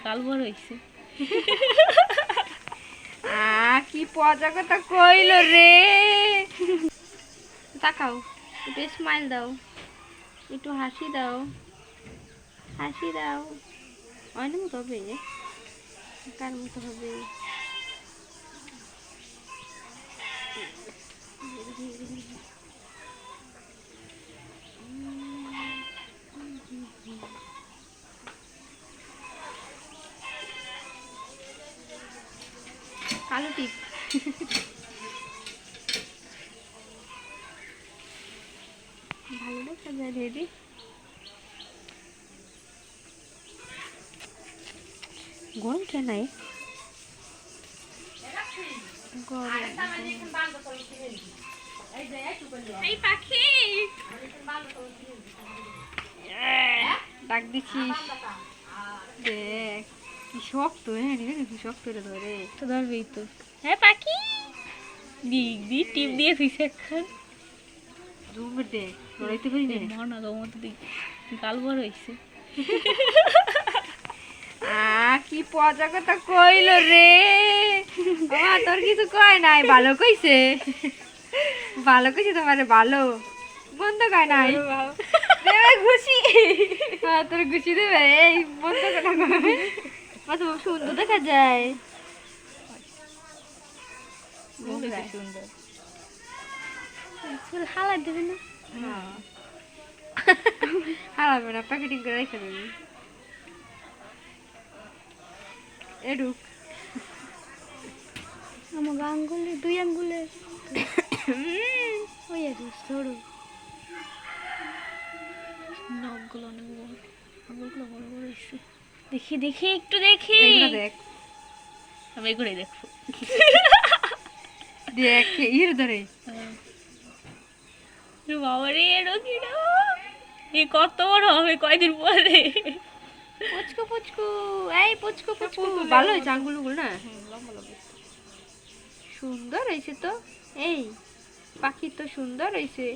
গাল বড় হইছে। কি পচা কথা কইল রে। তাকাও, একটু স্মাইল দাও, একটু হাসি দাও, হাসি দাও। অনেক মতো হবে, কার মতো হবে? কালো টিপ। ভালো দেখা যায় রেডি। গরম কেনাই পাখি ডাক দিছিস, দেখ কি শক্ত। হ্যাঁ কি শক্ত রে, ধরে তো ধরবেই তো। হ্যাঁ পাখি দিক দি টিপ দিয়ে ফিসে এখন জুম করে দেখ, ধরাইতে পারি না। মনে মতো দিক গাল বড় হইছে। কি পচা কথা কইল রে। তোর কিছু কয় নাই, ভালো কইছে, ভালো কইছে তোমারে, ভালো বন্ধ কয় নাই। দেবে খুশি, তোর খুশি দেবে। এই বন্ধ কথা কয়, কত সুন্দর দেখা যায়। সুন্দর হালা দেবে না? হারাবে না, প্যাকেটিং করে রেখে দেবে। এডুক আমার আঙ্গুলে 2 আঙ্গুলে ওই আর সরু নখগুলো অনেক বড়, আঙ্গুলগুলো বড় বড় হয়েছে। দেখি দেখি একটু দেখি, এইগুলো দেখ, আমি এগুলোই দেখবো। দেখ ইর ধরে। বাবা রে রকিরা এই কত বড় হবে কয়দিন পরে। পুচকু পুচকু, এই পুচকু পুচকু। ভালো হয়েছে আঙ্গুলগুলো না, সুন্দর হয়েছে তো। এই পাখি তো সুন্দর হয়েছে।